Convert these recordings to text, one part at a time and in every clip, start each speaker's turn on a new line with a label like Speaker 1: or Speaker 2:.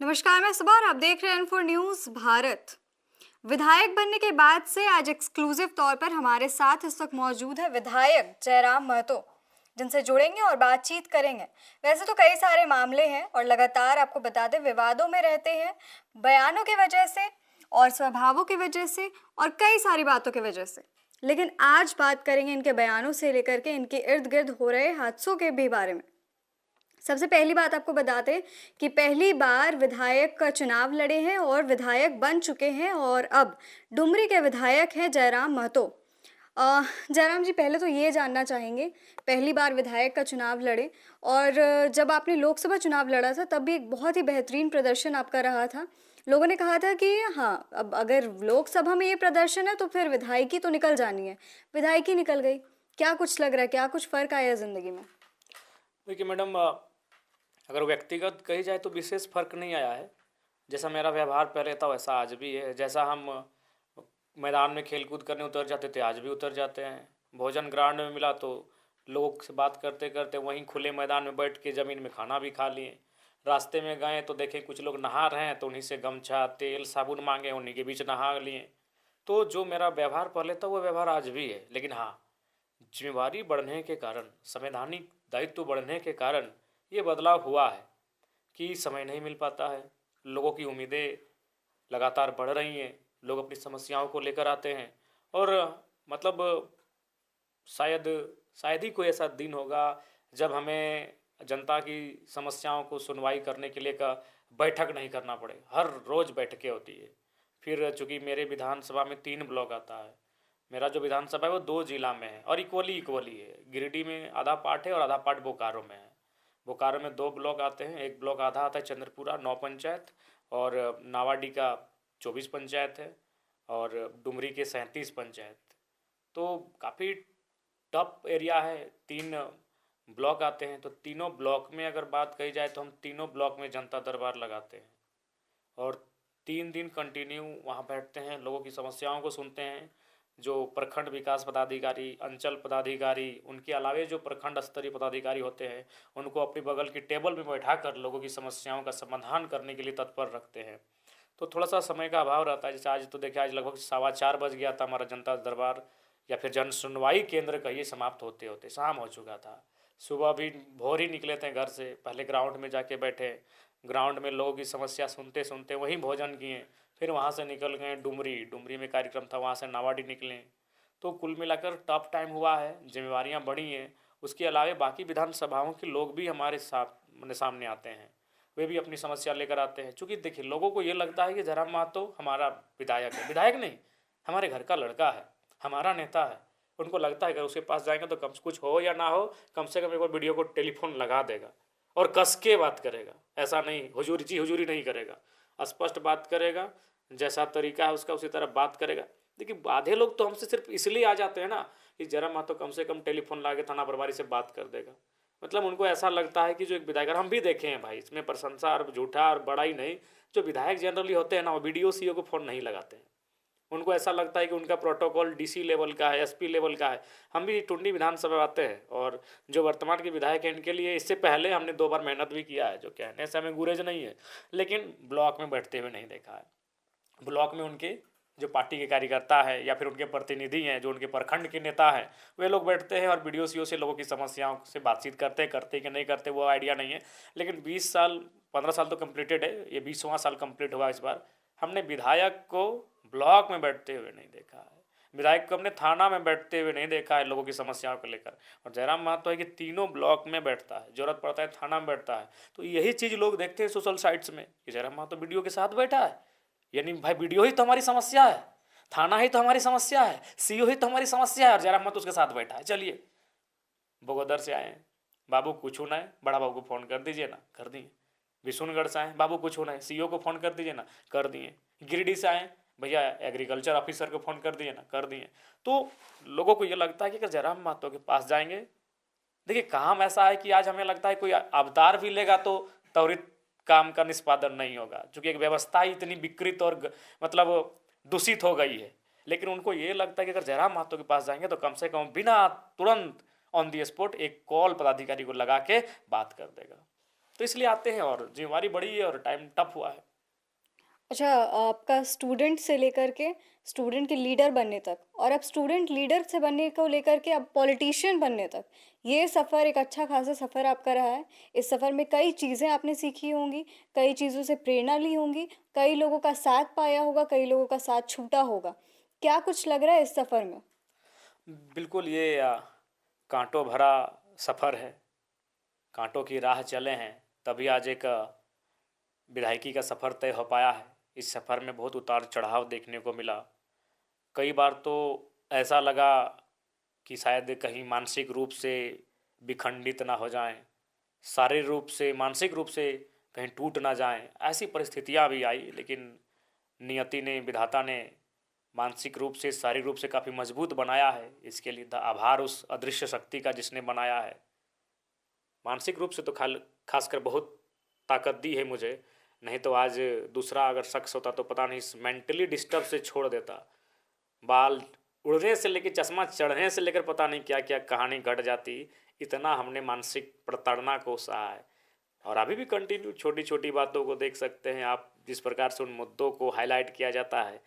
Speaker 1: नमस्कार, मैं सुबह और आप देख रहे हैं इन्फो न्यूज भारत। विधायक बनने के बाद से आज एक्सक्लूसिव तौर पर हमारे साथ इस वक्त मौजूद है विधायक जयराम महतो, जिनसे जुड़ेंगे और बातचीत करेंगे। वैसे तो कई सारे मामले हैं और लगातार आपको बता दें विवादों में रहते हैं, बयानों की वजह से और स्वभावों की वजह से और कई सारी बातों की वजह से। लेकिन आज बात करेंगे इनके बयानों से लेकर के इनके इर्द गिर्द हो रहे हादसों के भी बारे में। सबसे पहली बात आपको बता दें कि पहली बार विधायक का चुनाव लड़े हैं और विधायक बन चुके हैं और अब डुमरी के विधायक हैं जयराम महतो। जयराम जी, पहले तो ये जानना चाहेंगे, पहली बार विधायक का चुनाव लड़े और जब आपने लोकसभा चुनाव लड़ा था तब भी एक बहुत ही बेहतरीन प्रदर्शन आपका रहा था। लोगों ने कहा था कि हाँ, अब अगर लोकसभा में ये प्रदर्शन है तो फिर विधायकी तो निकल जानी है। विधायकी निकल गई, क्या कुछ लग रहा है, क्या कुछ फर्क आया जिंदगी में?
Speaker 2: देखिए मैडम, अगर व्यक्तिगत कही जाए तो विशेष फर्क नहीं आया है। जैसा मेरा व्यवहार पहले था वैसा आज भी है। जैसा हम मैदान में खेल कूद करने उतर जाते थे आज भी उतर जाते हैं। भोजन ग्राउंड में मिला तो लोग से बात करते करते वहीं खुले मैदान में बैठ के ज़मीन में खाना भी खा लिए। रास्ते में गए तो देखें कुछ लोग नहा रहे हैं तो उन्हीं से गमछा तेल साबुन मांगे, उन्हीं के बीच नहा लिए। तो जो मेरा व्यवहार पहले था वो व्यवहार आज भी है। लेकिन हाँ, जिम्मेवारी बढ़ने के कारण, संवैधानिक दायित्व बढ़ने के कारण ये बदलाव हुआ है कि समय नहीं मिल पाता है। लोगों की उम्मीदें लगातार बढ़ रही हैं, लोग अपनी समस्याओं को लेकर आते हैं और मतलब शायद शायद ही कोई ऐसा दिन होगा जब हमें जनता की समस्याओं को सुनवाई करने के लिए का बैठक नहीं करना पड़े। हर रोज़ बैठकें होती है। फिर चूँकि मेरे विधानसभा में 3 ब्लॉक आता है, मेरा जो विधानसभा है वो 2 जिला में है और इक्वली इक्वली है। गिरिडीह में आधा पार्ट है और आधा पार्ट बोकारो में है। बोकारो में 2 ब्लॉक आते हैं, एक ब्लॉक आधा आता है चंद्रपुरा 9 पंचायत और नावाडी का 24 पंचायत है और डुमरी के 37 पंचायत। तो काफ़ी टफ एरिया है। 3 ब्लॉक आते हैं तो तीनों ब्लॉक में अगर बात कही जाए तो हम तीनों ब्लॉक में जनता दरबार लगाते हैं और 3 दिन कंटिन्यू वहाँ बैठते हैं, लोगों की समस्याओं को सुनते हैं। जो प्रखंड विकास पदाधिकारी, अंचल पदाधिकारी, उनके अलावे जो प्रखंड स्तरीय पदाधिकारी होते हैं उनको अपनी बगल की टेबल में बैठा कर लोगों की समस्याओं का समाधान करने के लिए तत्पर रखते हैं। तो थोड़ा सा समय का अभाव रहता है। जैसे आज तो देखिए, आज लगभग 4:15 बज गया था हमारा जनता दरबार या फिर जन सुनवाई केंद्र कहिए, समाप्त होते होते शाम हो चुका था। सुबह भी भोर ही निकले थे घर से, पहले ग्राउंड में जाके बैठे, ग्राउंड में लोगों की समस्या सुनते सुनते वहीं भोजन किए, फिर वहाँ से निकल गए डुमरी, डुमरी में कार्यक्रम था, वहाँ से नावाडी निकले। तो कुल मिलाकर टफ टाइम हुआ है, जिम्मेवारियाँ बढ़ी हैं। उसके अलावा बाकी विधानसभाओं के लोग भी हमारे सामने आते हैं, वे भी अपनी समस्या लेकर आते हैं। चूँकि देखिए, लोगों को ये लगता है कि जयराम महतो हमारा विधायक है। विधायक नहीं, हमारे घर का लड़का है, हमारा नेता है। उनको लगता है अगर उसके पास जाएंगे तो कम कुछ हो या ना हो, कम से कम एक बार वीडियो को टेलीफोन लगा देगा और कस के बात करेगा। ऐसा नहीं हुजूरी जी हुजूरी नहीं करेगा, स्पष्ट बात करेगा, जैसा तरीका है उसका उसी तरह बात करेगा। देखिए, आधे लोग तो हमसे सिर्फ इसलिए आ जाते हैं ना कि जयराम महतो कम से कम टेलीफोन ला के थाना प्रभारी से बात कर देगा। मतलब उनको ऐसा लगता है कि जो एक विधायक, हम भी देखे हैं भाई, इसमें प्रशंसा और झूठा और बड़ा ही नहीं, जो विधायक जनरली होते हैं ना वो बीडीओ सीओ को फ़ोन नहीं लगाते हैं। उनको ऐसा लगता है कि उनका प्रोटोकॉल डीसी लेवल का है, एसपी लेवल का है। हम भी टुंडी विधानसभा आते हैं और जो वर्तमान के विधायक हैं इनके लिए इससे पहले हमने 2 बार मेहनत भी किया है, जो कहने से हमें गुरेज नहीं है, लेकिन ब्लॉक में बैठते हुए नहीं देखा है। ब्लॉक में उनके जो पार्टी के कार्यकर्ता है या फिर उनके प्रतिनिधि हैं, जो उनके प्रखंड के नेता हैं, वे लोग बैठते हैं और वीडियो सीओ से लोगों की समस्याओं से बातचीत करते कि नहीं करते वो आइडिया नहीं है। लेकिन 20 साल 15 साल तो कम्प्लीटेड है, ये 20वां साल कम्प्लीट हुआ इस बार। हमने विधायक को ब्लॉक में बैठते हुए नहीं देखा है, विधायक को हमने थाना में बैठते हुए नहीं देखा है लोगों की समस्याओं को लेकर। और जयराम महतो है कि तीनों ब्लॉक में बैठता है, जरूरत पड़ता है थाना में बैठता है। तो यही चीज़ लोग देखते हैं सोशल साइट्स में कि जयराम महतो वीडियो के साथ बैठा है। यानी भाई, वीडियो ही तो हमारी समस्या है, थाना ही तो हमारी समस्या है, सीओ ही तो हमारी समस्या है और जयराम महतो उसके साथ बैठा है। चलिए, बगोदर से आए बाबू कुछ होना है, बड़ा बाबू को फ़ोन कर दीजिए ना, कर दिए। विशुनगढ़ से आए बाबू कुछ होना है, सीओ को फ़ोन कर दीजिए ना, कर दिए। गिरिडीह से आए भैया एग्रीकल्चर ऑफिसर को फ़ोन कर दिए ना, कर दिए। तो लोगों को ये लगता है कि अगर जयराम महतो के पास जाएंगे, देखिए काम ऐसा है कि आज हमें लगता है कोई अवतार भी लेगा तो त्वरित काम का निष्पादन नहीं होगा, क्योंकि एक व्यवस्था ही इतनी विकृत और मतलब दूषित हो गई है। लेकिन उनको ये लगता है कि अगर जयराम महतो के पास जाएंगे तो कम से कम बिना तुरंत ऑन दी स्पॉट एक कॉल पदाधिकारी को लगा के बात कर देगा। तो इसलिए आते हैं और जिम्मेवारी बड़ी है और टाइम टफ हुआ है।
Speaker 1: अच्छा, आपका स्टूडेंट से लेकर के स्टूडेंट के लीडर बनने तक, और अब स्टूडेंट लीडर से बनने को लेकर के अब पॉलिटिशियन बनने तक, ये सफ़र एक अच्छा खासा सफ़र आपका रहा है। इस सफ़र में कई चीज़ें आपने सीखी होंगी, कई चीज़ों से प्रेरणा ली होंगी, कई लोगों का साथ पाया होगा, कई लोगों का साथ छूटा होगा। क्या कुछ लग रहा है इस सफ़र में?
Speaker 2: बिल्कुल ये कांटों भरा सफ़र है, कांटों की राह चले हैं, तभी आज एक विधायकी का सफ़र तय हो पाया है। इस सफ़र में बहुत उतार चढ़ाव देखने को मिला। कई बार तो ऐसा लगा कि शायद कहीं मानसिक रूप से विखंडित ना हो जाएं, शारीरिक रूप से मानसिक रूप से कहीं टूट ना जाएं। ऐसी परिस्थितियां भी आई, लेकिन नियति ने, विधाता ने मानसिक रूप से, शारीरिक रूप से काफ़ी मजबूत बनाया है। इसके लिए आभार उस अदृश्य शक्ति का जिसने बनाया है। मानसिक रूप से तो खासकर बहुत ताकत दी है मुझे, नहीं तो आज दूसरा अगर शख्स होता तो पता नहीं मेंटली डिस्टर्ब से छोड़ देता। बाल उड़ने से लेकर चश्मा चढ़ने से लेकर पता नहीं क्या क्या कहानी घट जाती। इतना हमने मानसिक प्रताड़ना को सहा है, और अभी भी कंटिन्यू छोटी छोटी बातों को देख सकते हैं आप, जिस प्रकार से उन मुद्दों को हाईलाइट किया जाता है।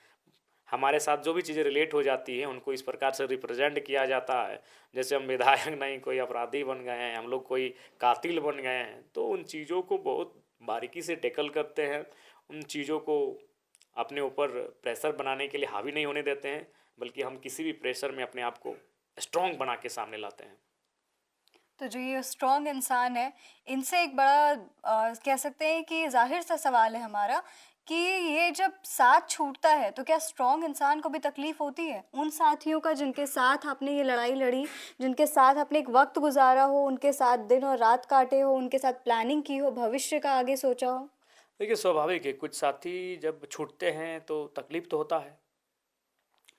Speaker 2: हमारे साथ जो भी चीज़ें रिलेट हो जाती हैं उनको इस प्रकार से रिप्रेजेंट किया जाता है, जैसे हम विधायक नहीं कोई अपराधी बन गए हैं, हम लोग कोई कातिल बन गए हैं। तो उन चीज़ों को बहुत बारीकी से टैकल करते हैं, उन चीज़ों को अपने ऊपर प्रेशर बनाने के लिए हावी नहीं होने देते हैं, बल्कि हम किसी भी प्रेशर में अपने आप को स्ट्रॉन्ग बना के सामने लाते हैं।
Speaker 1: तो जो ये स्ट्रॉन्ग इंसान है, इनसे एक बड़ा कह सकते हैं कि ज़ाहिर सा सवाल है हमारा, कि ये जब साथ छूटता है तो क्या स्ट्रॉन्ग इंसान को भी तकलीफ़ होती है? उन साथियों का जिनके साथ आपने ये लड़ाई लड़ी, जिनके साथ आपने एक वक़्त गुज़ारा हो, उनके साथ दिन और रात काटे हो, उनके साथ प्लानिंग की हो, भविष्य का आगे सोचा हो?
Speaker 2: देखिए स्वाभाविक है, कुछ साथी जब छूटते हैं तो तकलीफ तो होता है।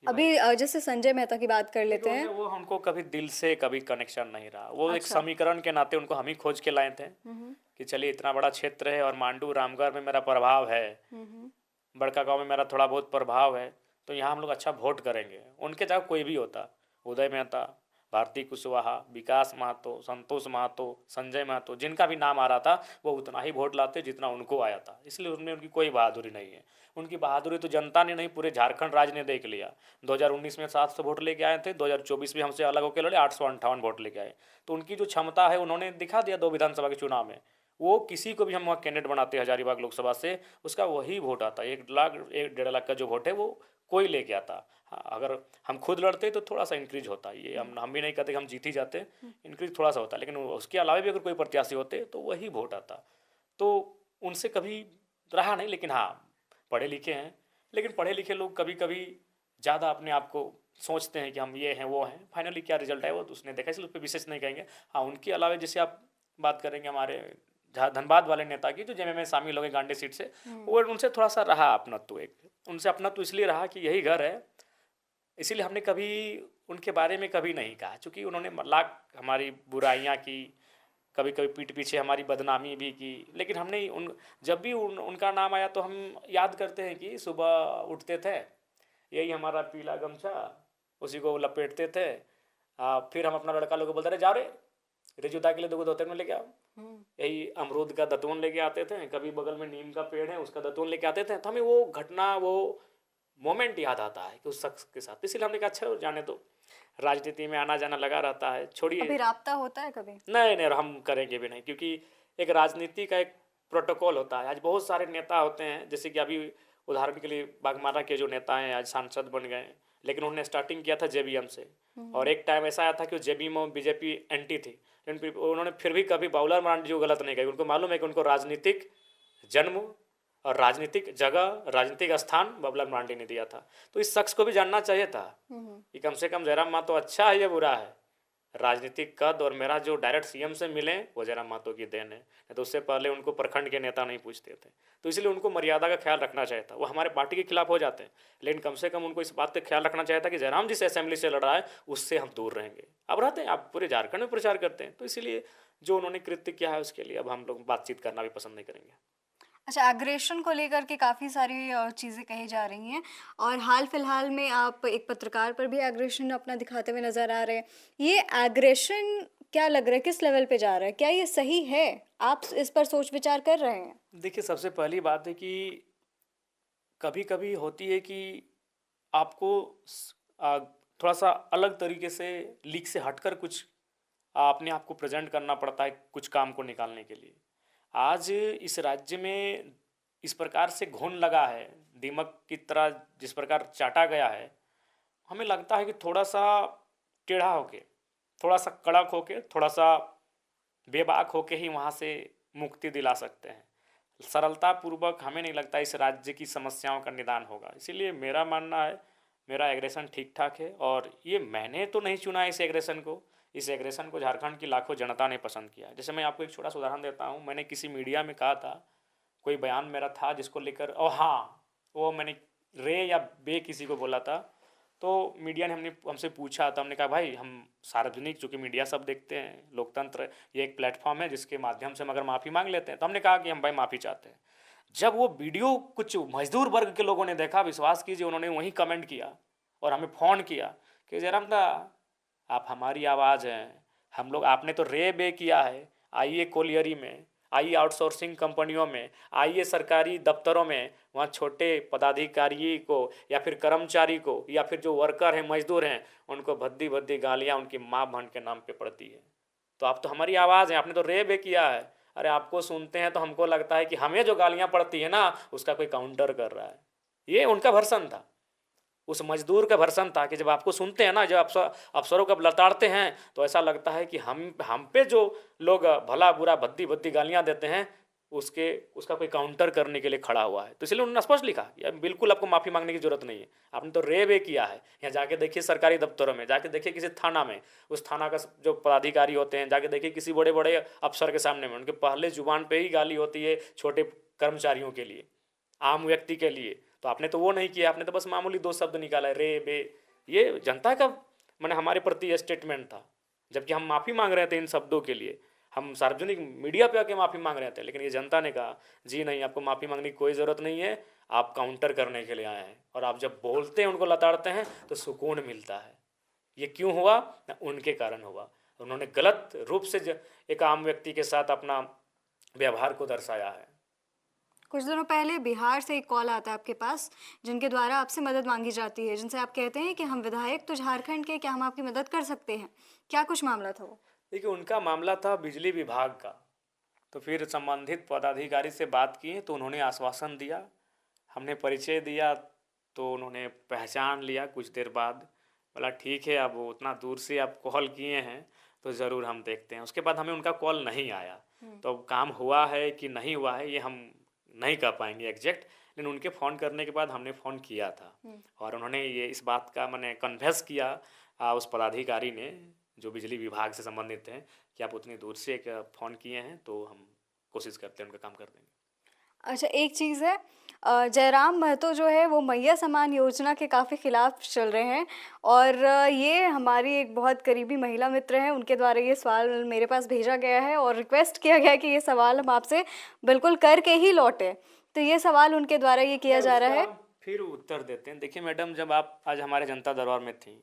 Speaker 2: मैं
Speaker 1: अभी जैसे संजय मेहता की बात कर
Speaker 2: देखिए
Speaker 1: लेते हैं।
Speaker 2: वो हमको कभी दिल से कभी कनेक्शन नहीं रहा, वो एक
Speaker 1: अच्छा।
Speaker 2: समीकरण के नाते उनको हम ही खोज के लाए थे
Speaker 1: हुँ,
Speaker 2: कि चलिए इतना बड़ा क्षेत्र है और मांडू रामगढ़ में मेरा प्रभाव है,
Speaker 1: हुँ।
Speaker 2: बड़का गांव में मेरा थोड़ा बहुत प्रभाव है, तो यहाँ हम लोग अच्छा वोट करेंगे। उनके जगह कोई भी होता, उदय मेहता, भारती कुशवाहा, विकास महतो, संतोष महतो, संजय महतो, जिनका भी नाम आ रहा था वो उतना ही वोट लाते जितना उनको आया था। इसलिए उनमें उनकी कोई बहादुरी नहीं है। उनकी बहादुरी तो जनता ने नहीं, पूरे झारखंड राज्य ने देख लिया। 2019 में 700 वोट लेके आए थे, 2024 में हमसे अलग होकर लड़े 858 वोट लेके आए। तो उनकी जो क्षमता है उन्होंने दिखा दिया 2 विधानसभा के चुनाव में। वो किसी को भी हम वहाँ कैंडिडेट बनाते हैं हजारीबाग लोकसभा से, उसका वही वोट आता है। 1 लाख 1.5 लाख का जो वोट है वो कोई लेके आता। हाँ, अगर हम खुद लड़ते तो थोड़ा सा इंक्रीज होता, ये हम भी नहीं कहते कि हम जीत ही जाते, इंक्रीज थोड़ा सा होता, लेकिन उसके अलावा भी अगर कोई प्रत्याशी होते तो वही वोट आता। तो उनसे कभी रहा नहीं, लेकिन हाँ पढ़े लिखे हैं, लेकिन पढ़े लिखे लोग कभी कभी ज़्यादा अपने आप को सोचते हैं कि हम ये हैं वो हैं। फाइनली क्या रिजल्ट है वो तो उसने देखा, इसलिए उस पर विशेष नहीं कहेंगे। हाँ, उनके अलावा जैसे आप बात करेंगे हमारे धनबाद वाले नेता की जो जेएमएम में शामिल हो गए गांधी सीट से, वो उनसे थोड़ा सा रहा अपनत्व। एक उनसे अपनत्व इसलिए रहा कि यही घर है, इसीलिए हमने कभी उनके बारे में कभी नहीं कहा, क्योंकि उन्होंने लाख हमारी बुराइयां की, कभी कभी पीठ पीछे हमारी बदनामी भी की, लेकिन हमने जब भी उनका नाम आया तो हम याद करते हैं कि सुबह उठते थे, यही हमारा पीला गमछा, उसी को लपेटते थे। फिर हम अपना लड़का लोग को बोलते रहे, जाओ रे रिजुदा के लिए 2 दो में लेके आओ। यही अमरूद का दतवन लेके आते थे, कभी बगल में नीम का पेड़ है उसका दतवन लेके आते थे। तो हमें वो घटना, वो मोमेंट याद आता है कि उस शख्स के साथ, इसलिए हमने कहा अच्छा जाने दो, राजनीति में आना जाना लगा रहता है, छोड़िए।
Speaker 1: अभी राब्ता होता है कभी?
Speaker 2: नहीं नहीं, हम करेंगे भी नहीं, क्योंकि एक राजनीति का एक प्रोटोकॉल होता है। आज बहुत सारे नेता होते हैं, जैसे कि अभी उदाहरण के लिए बागमारा के जो नेता हैं आज सांसद बन गए, लेकिन उन्होंने स्टार्टिंग किया था जेबीएम से, और एक टाइम ऐसा आया था कि जेबीएम में बीजेपी एंटी थी, लेकिन उन्होंने फिर भी कभी बाबूलाल मरांडी जी को गलत नहीं कही। उनको मालूम है कि उनको राजनीतिक जन्म और राजनीतिक जगह, राजनीतिक स्थान बाबूलाल मरांडी ने दिया था। तो इस शख्स को भी जानना चाहिए था कि कम से कम जयराम महतो अच्छा है या बुरा है। राजनीतिक कद और मेरा जो डायरेक्ट सीएम से मिले वो जयराम महतो की देन है, नहीं तो उससे पहले उनको प्रखंड के नेता नहीं पूछते थे। तो इसलिए उनको मर्यादा का ख्याल रखना चाहिए था। वो हमारे पार्टी के खिलाफ हो जाते हैं, लेकिन कम से कम उनको इस बात का ख्याल रखना चाहिए था कि जयराम जिस असेंबली से लड़ रहा है उससे हम दूर रहेंगे। अब रहते हैं, आप पूरे झारखंड में प्रचार करते हैं, तो इसीलिए जो उन्होंने कृत्य किया है उसके लिए अब हम लोग बातचीत करना भी पसंद नहीं करेंगे।
Speaker 1: अच्छा, एग्रेशन को लेकर के काफ़ी सारी चीज़ें कही जा रही हैं, और हाल फिलहाल में आप एक पत्रकार पर भी एग्रेशन अपना दिखाते हुए नज़र आ रहे हैं। ये एग्रेशन क्या लग रहा है, किस लेवल पे जा रहा है, क्या ये सही है? आप इस पर सोच विचार कर रहे हैं?
Speaker 2: देखिए, सबसे पहली बात है कि कभी कभी होती है कि आपको थोड़ा सा अलग तरीके से लीक से हटकर कुछ अपने आप को प्रेजेंट करना पड़ता है कुछ काम को निकालने के लिए। आज इस राज्य में इस प्रकार से घुन लगा है, दीमक की तरह जिस प्रकार चाटा गया है, हमें लगता है कि थोड़ा सा टेढ़ा होके, थोड़ा सा कड़क होके, थोड़ा सा बेबाक होके ही वहाँ से मुक्ति दिला सकते हैं। सरलता पूर्वक हमें नहीं लगता इस राज्य की समस्याओं का निदान होगा। इसीलिए मेरा मानना है, मेरा एग्रेशन ठीक ठाक है, और ये मैंने तो नहीं चुना इस एग्रेशन को झारखंड की लाखों जनता ने पसंद किया है। जैसे मैं आपको एक छोटा सा उदाहरण देता हूँ। मैंने किसी मीडिया में कहा था, कोई बयान मेरा था जिसको लेकर, और हाँ, वो मैंने रे या बे किसी को बोला था, तो मीडिया ने हमसे पूछा, तो हमने कहा भाई हम सार्वजनिक, चूँकि मीडिया सब देखते हैं, लोकतंत्र ये एक प्लेटफॉर्म है जिसके माध्यम से हम अगर माफ़ी मांग लेते हैं, तो हमने कहा कि हम भाई माफ़ी चाहते हैं। जब वो वीडियो कुछ मजदूर वर्ग के लोगों ने देखा, विश्वास कीजिए उन्होंने वहीं कमेंट किया और हमें फ़ोन किया कि जयराम दा, आप हमारी आवाज़ हैं, हम लोग, आपने तो रे बे किया है, आइए कोलियरी में, आइए आउटसोर्सिंग कंपनियों में, आइए सरकारी दफ्तरों में, वहाँ छोटे पदाधिकारी को या फिर कर्मचारी को या फिर जो वर्कर हैं, मजदूर हैं, उनको भद्दी भद्दी गालियाँ उनकी माँ बहन के नाम पे पड़ती है। तो आप तो हमारी आवाज़ हैं, आपने तो रे बे किया है। अरे आपको सुनते हैं तो हमको लगता है कि हमें जो गालियाँ पड़ती है ना, उसका कोई काउंटर कर रहा है। ये उनका वर्सन था, उस मजदूर का वर्सन था कि जब आपको सुनते हैं ना, जब अफसरों को लताड़ते हैं, तो ऐसा लगता है कि हम पे जो लोग भला बुरा भद्दी भद्दी गालियाँ देते हैं, उसका कोई काउंटर करने के लिए खड़ा हुआ है। तो इसलिए उन्होंने स्पष्ट लिखा, यार बिल्कुल आपको माफ़ी मांगने की जरूरत नहीं है, आपने तो रे बे किया है। यहाँ जाके देखिए सरकारी दफ्तरों में, जाके देखिए किसी थाना में, उस थाना का जो पदाधिकारी होते हैं, जाके देखिए किसी बड़े बड़े अफसर के सामने में, उनके पहले जुबान पे ही गाली होती है छोटे कर्मचारियों के लिए, आम व्यक्ति के लिए। तो आपने तो वो नहीं किया, आपने तो बस मामूली दो शब्द निकाला है, रे बे। ये जनता का मैंने हमारे प्रति स्टेटमेंट था, जबकि हम माफ़ी मांग रहे थे इन शब्दों के लिए, हम सार्वजनिक मीडिया पे आके माफ़ी मांग रहे थे, लेकिन ये जनता ने कहा जी नहीं, आपको माफ़ी मांगने की कोई ज़रूरत नहीं है, आप काउंटर करने के लिए आए हैं, और आप जब बोलते हैं, उनको लताड़ते हैं, तो सुकून मिलता है। ये क्यों हुआ? उनके कारण हुआ। उन्होंने गलत रूप से एक आम व्यक्ति के साथ अपना व्यवहार को दर्शाया है।
Speaker 1: कुछ दिनों पहले बिहार से एक कॉल आता है आपके पास, जिनके द्वारा आपसे मदद मांगी जाती है, जिनसे आप कहते हैं कि हम विधायक तो झारखंड के, क्या हम आपकी मदद कर सकते हैं? क्या कुछ मामला था वो?
Speaker 2: देखिए, उनका मामला था बिजली विभाग का। तो फिर संबंधित पदाधिकारी से बात की तो उन्होंने आश्वासन दिया, हमने परिचय दिया, तो उन्होंने पहचान लिया कुछ देर बाद। बोला ठीक है, अब उतना दूर से आप कॉल किए हैं तो ज़रूर हम देखते हैं। उसके बाद हमें उनका कॉल नहीं आया। तो अब काम हुआ है कि नहीं हुआ है ये हम नहीं कह पाएंगे एग्जैक्ट, लेकिन उनके फ़ोन करने के बाद हमने फ़ोन किया था, और उन्होंने ये इस बात का मैंने कन्वेंस किया उस पदाधिकारी ने जो बिजली विभाग से संबंधित हैं, कि आप उतनी दूर से एक फ़ोन किए हैं, तो हम कोशिश करते हैं उनका काम कर देंगे।
Speaker 1: अच्छा, एक चीज़ है, जयराम महतो जो है वो मैया समान योजना के काफ़ी खिलाफ चल रहे हैं, और ये हमारी एक बहुत करीबी महिला मित्र हैं, उनके द्वारा ये सवाल मेरे पास भेजा गया है और रिक्वेस्ट किया गया है कि ये सवाल हम आपसे बिल्कुल करके ही लौटें। तो ये सवाल उनके द्वारा ये किया जा रहा है।
Speaker 2: फिर उत्तर देते हैं। देखिए मैडम, जब आप आज हमारे जनता दरबार में थी,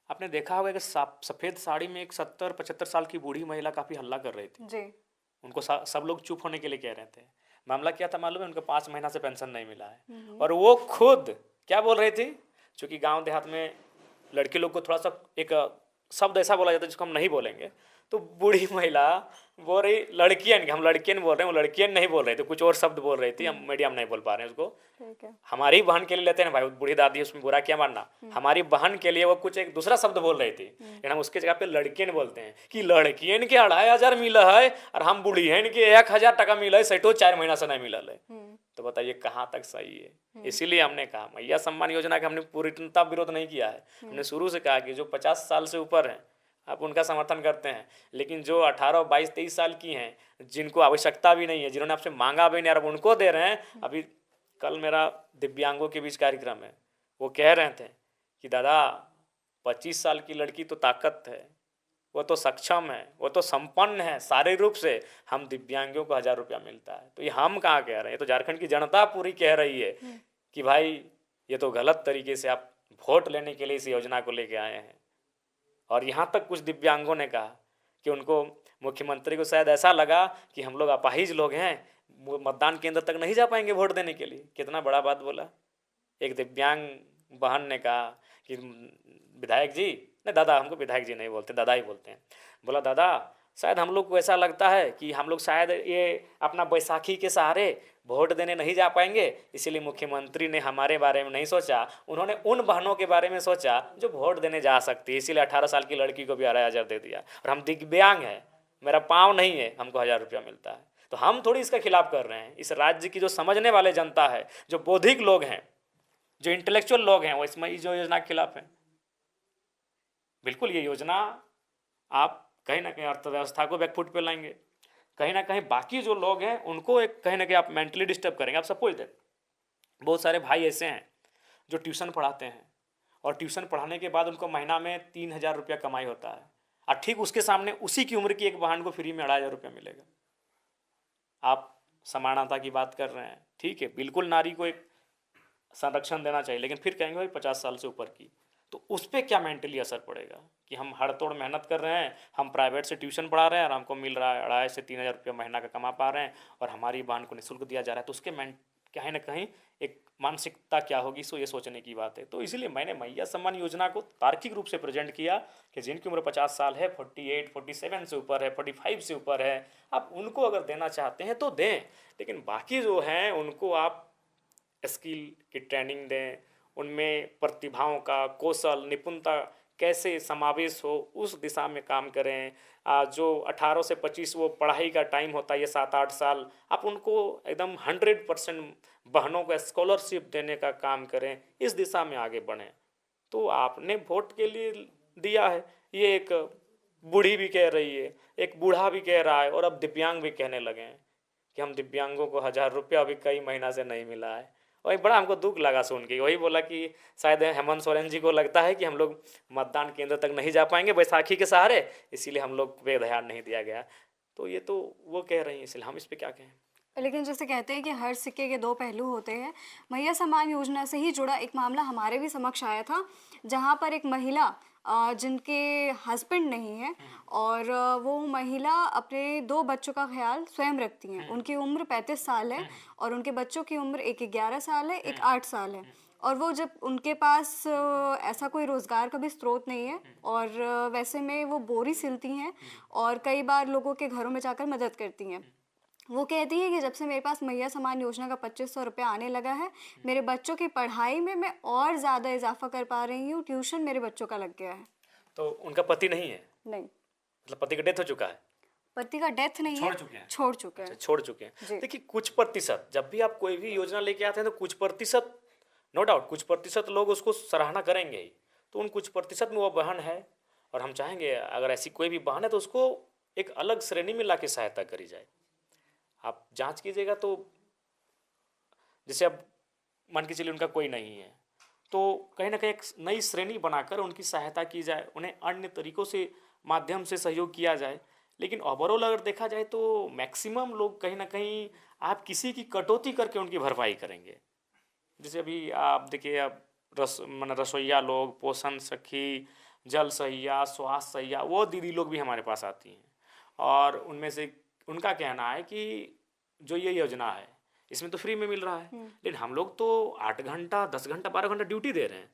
Speaker 2: आपने देखा होगा कि सफ़ेद साड़ी में एक 70-75 साल की बूढ़ी महिला काफ़ी हल्ला कर रही थी।
Speaker 1: जी।
Speaker 2: उनको सब लोग चुप होने के लिए कह रहे थे। मामला क्या था मालूम है? उनको 5 महीना से पेंशन नहीं मिला है, और वो खुद क्या बोल रही थी, चूँकि गांव देहात में लड़के लोग को थोड़ा सा एक शब्द ऐसा बोला जाता है जिसको हम नहीं बोलेंगे, तो बूढ़ी महिला बोल रही, लड़कियन, हम लड़कियन बोल रहे हैं, वो लड़कियन नहीं बोल रही थी, कुछ और शब्द बोल रही थी, हम मीडिया में नहीं बोल पा रहे हैं उसको।
Speaker 1: ठीक है।
Speaker 2: हमारी बहन के लिए लेते हैं भाई, बूढ़ी दादी, उसमें बुरा क्या मानना। हमारी बहन के लिए वो कुछ एक दूसरा शब्द बोल रही थी, लेकिन हम उसके जगह पे लड़कियन बोलते हैं कि लड़कियन के 2500 मिला है, और हम बूढ़ियन के 1000 टका मिला है, सेठो 4 महीना से नहीं मिला है। तो बताइए कहाँ तक सही है? इसीलिए हमने कहा मैया सम्मान योजना का हमने पूर्णतः विरोध नहीं किया है। हमने शुरू से कहा कि जो 50 साल से ऊपर हैं आप उनका समर्थन करते हैं, लेकिन जो 18, 22, 23 साल की हैं, जिनको आवश्यकता भी नहीं है, जिन्होंने आपसे मांगा भी नहीं, और उनको दे रहे हैं। अभी कल मेरा दिव्यांगों के बीच कार्यक्रम है, वो कह रहे थे कि दादा 25 साल की लड़की तो ताकत है, वो तो सक्षम है, वो तो संपन्न है शारीरिक रूप से, हम दिव्यांगों को 1000 रुपया मिलता है। तो ये हम कहाँ कह रहे हैं, तो झारखंड की जनता पूरी कह रही है कि भाई ये तो गलत तरीके से आप वोट लेने के लिए इस योजना को लेके आए हैं। और यहाँ तक कुछ दिव्यांगों ने कहा कि उनको मुख्यमंत्री को शायद ऐसा लगा कि हम लोग अपाहिज लोग हैं, वो मतदान केंद्र तक नहीं जा पाएंगे वोट देने के लिए। कितना बड़ा बात बोला। एक दिव्यांग बहन ने कहा कि विधायक जी, नहीं दादा, हमको विधायक जी नहीं बोलते, दादा ही बोलते हैं। बोला दादा, शायद हम लोग को ऐसा लगता है कि हम लोग शायद ये अपना बैसाखी के सहारे वोट देने नहीं जा पाएंगे, इसीलिए मुख्यमंत्री ने हमारे बारे में नहीं सोचा, उन्होंने उन बहनों के बारे में सोचा जो वोट देने जा सकती है, इसीलिए 18 साल की लड़की को भी 18,000 दे दिया। और हम दिव्यांग हैं, मेरा पाँव नहीं है, हमको 1,000 रुपया मिलता है। तो हम थोड़ी इसका खिलाफ कर रहे हैं। इस राज्य की जो समझने वाले जनता है, जो बौद्धिक लोग हैं, जो इंटेलेक्चुअल लोग हैं, वो इसमें इस योजना के खिलाफ हैं। बिल्कुल ये योजना आप कहीं ना कहीं अर्थव्यवस्था को बैकफुट पे लाएंगे, कहीं ना कहीं बाकी जो लोग हैं उनको एक कहीं ना कहीं आप मेंटली डिस्टर्ब करेंगे। आप सपोज दें, बहुत सारे भाई ऐसे हैं जो ट्यूशन पढ़ाते हैं और ट्यूशन पढ़ाने के बाद उनको महीना में 3,000 रुपया कमाई होता है, और ठीक उसके सामने उसी की उम्र की एक बहन को फ्री में 2,500 रुपया मिलेगा। आप समानता की बात कर रहे हैं, ठीक है, बिल्कुल नारी को एक संरक्षण देना चाहिए, लेकिन फिर कहेंगे भाई 50 साल से ऊपर की, तो उस पर क्या मेंटली असर पड़ेगा कि हम हड़तोड़ मेहनत कर रहे हैं, हम प्राइवेट से ट्यूशन पढ़ा रहे हैं और हमको मिल रहा है 2,500 से 3,000 रुपया महीना का कमा पा रहे हैं, और हमारी बहन को निःशुल्क दिया जा रहा है, तो उसके कहीं ना कहीं एक मानसिकता क्या होगी, सो ये सोचने की बात है। तो इसलिए मैंने मैया सम्मान योजना को तार्किक रूप से प्रेजेंट किया कि जिनकी उम्र 50 साल है, 48, 47 से ऊपर है, 45 से ऊपर है, आप उनको अगर देना चाहते हैं तो दें, लेकिन बाकी जो हैं उनको आप स्किल की ट्रेनिंग दें, उनमें प्रतिभाओं का कौशल निपुणता कैसे समावेश हो उस दिशा में काम करें। जो 18 से 25 वो पढ़ाई का टाइम होता है, ये 7-8 साल, आप उनको एकदम 100% बहनों को स्कॉलरशिप देने का काम करें, इस दिशा में आगे बढ़ें। तो आपने वोट के लिए दिया है, ये एक बूढ़ी भी कह रही है, एक बूढ़ा भी कह रहा है, और अब दिव्यांग भी कहने लगे हैं कि हम दिव्यांगों को 1,000 रुपया भी कई महीना से नहीं मिला है। वही बड़ा हमको दुख लगा सुन के। वही बोला कि शायद हेमंत सोरेन जी को लगता है कि हम लोग मतदान केंद्र तक नहीं जा पाएंगे बैसाखी के सहारे, इसीलिए हम लोग पे ध्यान नहीं दिया गया। तो ये तो वो कह रही हैं, इसलिए हम इस पे क्या कहें।
Speaker 1: लेकिन जैसे कहते हैं कि हर सिक्के के दो पहलू होते हैं, मैया सम्मान योजना से ही जुड़ा एक मामला हमारे भी समक्ष आया था, जहां पर एक महिला जिनके हस्बैंड नहीं है और वो महिला अपने 2 बच्चों का ख्याल स्वयं रखती हैं। उनकी उम्र 35 साल है और उनके बच्चों की उम्र एक 11 साल है, एक 8 साल है। और वो जब उनके पास ऐसा कोई रोज़गार का भी स्रोत नहीं है, और वैसे में वो बोरी सिलती हैं और कई बार लोगों के घरों में जाकर मदद करती हैं। वो कहती है कि जब से मेरे पास मैया सम्मान योजना का 2,500 रुपया आने लगा है, मेरे बच्चों की पढ़ाई में मैं और ज़्यादा इजाफा कर पा रही हूँ, ट्यूशन मेरे बच्चों का लग गया है।
Speaker 2: तो उनका पति नहीं है?
Speaker 1: नहीं,
Speaker 2: मतलब पति का डेथ हो चुका है?
Speaker 1: पति का डेथ नहीं
Speaker 2: छोड़
Speaker 1: है,
Speaker 2: चुके हैं?
Speaker 1: छोड़ चुके
Speaker 2: अच्छा,
Speaker 1: हैं।
Speaker 2: छोड़ चुके हैं। देखिए, कुछ प्रतिशत, जब भी आप कोई भी योजना लेके आते हैं तो कुछ प्रतिशत, नो डाउट कुछ प्रतिशत लोग उसको सराहना करेंगे ही। तो उन कुछ प्रतिशत में वो बहन है, और हम चाहेंगे अगर ऐसी कोई भी बहन है तो उसको एक अलग श्रेणी में ला के सहायता करी जाए। आप जांच कीजिएगा, तो जैसे अब मान के चलिए उनका कोई नहीं है, तो कहीं ना कहीं एक नई श्रेणी बनाकर उनकी सहायता की जाए, उन्हें अन्य तरीकों से माध्यम से सहयोग किया जाए। लेकिन ओवरऑल अगर देखा जाए तो मैक्सिमम लोग कहीं ना कहीं आप किसी की कटौती करके उनकी भरपाई करेंगे। जैसे अभी आप देखिए, अब रसोइया लोग, पोषण सखी, जल सहिया, स्वास्थ्य सहिया, वो दीदी लोग भी हमारे पास आती हैं, और उनमें से उनका कहना है कि जो ये योजना है इसमें तो फ्री में मिल रहा है, लेकिन हम लोग तो 8 घंटा, 10 घंटा, 12 घंटा ड्यूटी दे रहे हैं।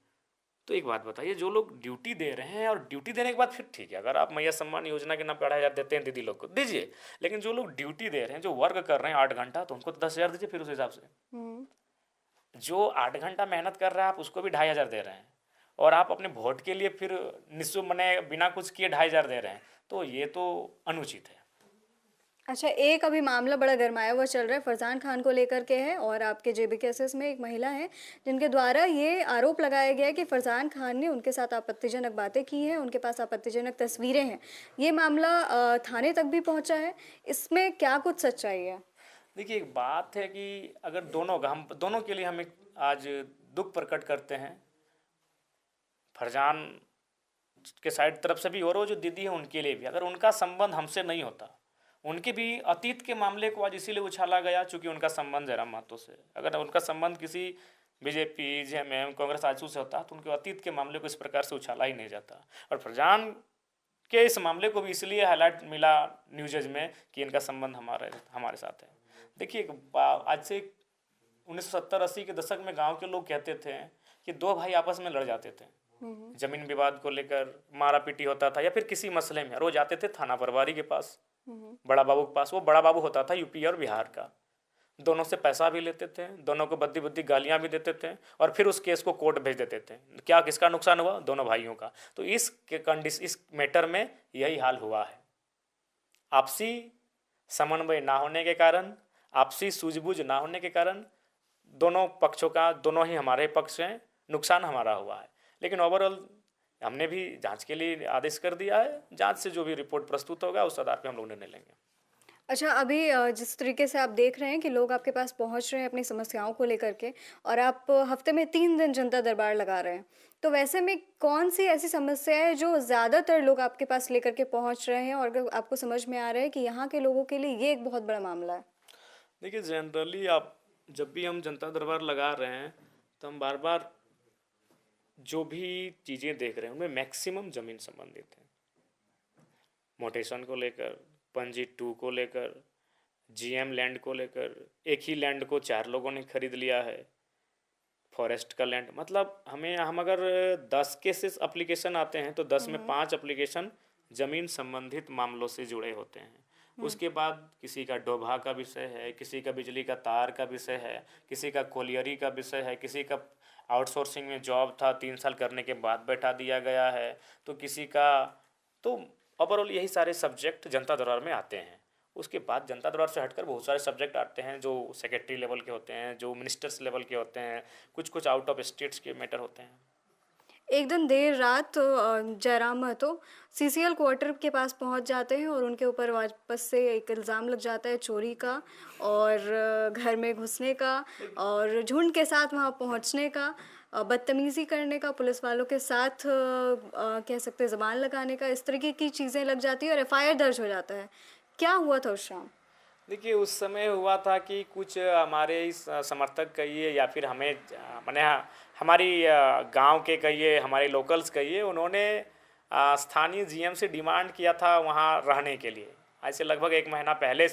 Speaker 2: तो एक बात बताइए, जो लोग ड्यूटी दे रहे हैं, और ड्यूटी देने के बाद फिर ठीक है, अगर आप मैया सम्मान योजना के नाम पे 2,500 देते हैं दीदी लोग को, दीजिए, लेकिन जो लोग ड्यूटी दे रहे हैं, जो वर्क कर रहे हैं 8 घंटा, तो उनको तो 10,000 दीजिए फिर उस हिसाब से। जो 8 घंटा मेहनत कर रहा है आप उसको भी 2,500 दे रहे हैं, और आप अपने वोट के लिए फिर निःशुल्क मने बिना कुछ किए 2,500 दे रहे हैं, तो ये तो अनुचित है।
Speaker 1: अच्छा, एक अभी मामला बड़ा गरमाया हुआ चल रहा है, फरजान खान को लेकर के है, और आपके JBKSS में एक महिला है जिनके द्वारा ये आरोप लगाया गया है कि फरजान खान ने उनके साथ आपत्तिजनक बातें की हैं, उनके पास आपत्तिजनक तस्वीरें हैं। ये मामला थाने तक भी पहुंचा है, इसमें क्या कुछ सच्चाई है?
Speaker 2: देखिए, एक बात है कि अगर हम दोनों के लिए हम एक आज दुख प्रकट करते हैं, फरजान के साइड तरफ से भी, और वो जो दीदी है उनके लिए भी, अगर उनका संबंध हमसे नहीं होता, उनके भी अतीत के मामले को आज इसीलिए उछाला गया चूंकि उनका संबंध जयराम महतो से, अगर उनका संबंध किसी BJP, JMM, कांग्रेस आजसू से होता तो उनके अतीत के मामले को इस प्रकार से उछाला ही नहीं जाता। और फरजान के इस मामले को भी इसलिए हाईलाइट मिला न्यूज़ में कि इनका संबंध हमारे साथ है। देखिए, आज से 1970-80 के दशक में गांव के लोग कहते थे कि दो भाई आपस में लड़ जाते थे, जमीन विवाद को लेकर मारा पीटी होता था या फिर किसी मसले में, रोज आते थे थाना प्रभारी के पास, बड़ा बाबू के पास। वो बड़ा बाबू होता था यूपी और बिहार का। दोनों से पैसा भी लेते थे, दोनों को बद्दी बुद्दी गालियां भी देते थे और फिर उस केस को कोर्ट भेज देते थे। क्या किसका नुकसान हुआ? दोनों भाइयों का। तो इस मैटर में यही हाल हुआ है। आपसी समन्वय ना होने के कारण, आपसी सूझबूझ ना होने के कारण दोनों पक्षों का, दोनों ही हमारे पक्ष हैं, नुकसान हमारा हुआ है। लेकिन ओवरऑल हमने भी जांच के लिए आदेश कर दिया है। जांच से जो भी रिपोर्ट प्रस्तुत होगा उस आधार पर हम लोग निर्णय लेंगे।
Speaker 1: अच्छा, अभी जिस तरीके से आप देख रहे हैं कि लोग आपके पास पहुंच रहे हैं अपनी समस्याओं को लेकर के, और आप हफ्ते में 3 दिन जनता दरबार लगा रहे हैं, तो वैसे में कौन सी ऐसी समस्या है जो ज़्यादातर लोग आपके पास लेकर के पहुंच रहे हैं और अगर आपको समझ में आ रहा है कि यहाँ के लोगों के लिए ये एक बहुत बड़ा मामला है?
Speaker 2: देखिए, जनरली आप जब भी हम जनता दरबार लगा रहे हैं तो हम बार बार जो भी चीज़ें देख रहे हैं उनमें मैक्सिमम ज़मीन संबंधित है। मोटेशन को लेकर, पंजी 2 को लेकर, जीएम लैंड को लेकर, एक ही लैंड को 4 लोगों ने खरीद लिया है, फॉरेस्ट का लैंड। मतलब हम अगर 10 केसेस एप्लीकेशन आते हैं तो 10 में 5 एप्लीकेशन ज़मीन संबंधित मामलों से जुड़े होते हैं। उसके बाद किसी का डोभा का विषय है, किसी का बिजली का तार का विषय है, किसी का कोलियरी का विषय है, किसी का आउटसोर्सिंग में जॉब था 3 साल करने के बाद बैठा दिया गया है, तो किसी का, तो ओवरऑल यही सारे सब्जेक्ट जनता दरबार में आते हैं। उसके बाद जनता दरबार से हटकर बहुत सारे सब्जेक्ट आते हैं जो सेक्रेटरी लेवल के होते हैं, जो मिनिस्टर्स लेवल के होते हैं, कुछ आउट ऑफ स्टेट्स के मैटर होते हैं।
Speaker 1: एक दिन देर रात जयराम महतो सीसीएल क्वार्टर के पास पहुंच जाते हैं और उनके ऊपर वापस से एक इल्ज़ाम लग जाता है चोरी का और घर में घुसने का और झुंड के साथ वहां पहुंचने का, बदतमीज़ी करने का, पुलिस वालों के साथ कह सकते हैं ज़बान लगाने का, इस तरीके की चीज़ें लग जाती है और एफआईआर दर्ज हो जाता है। क्या हुआ था उस शाम?
Speaker 2: देखिए, उस समय हुआ था कि कुछ हमारे इस समर्थक कहिए या फिर हमें माने हमारी गांव के कहिए, हमारे लोकल्स कहिए, उन्होंने स्थानीय जीएम से डिमांड किया था वहां रहने के लिए। आज से लगभग 1 महीना पहले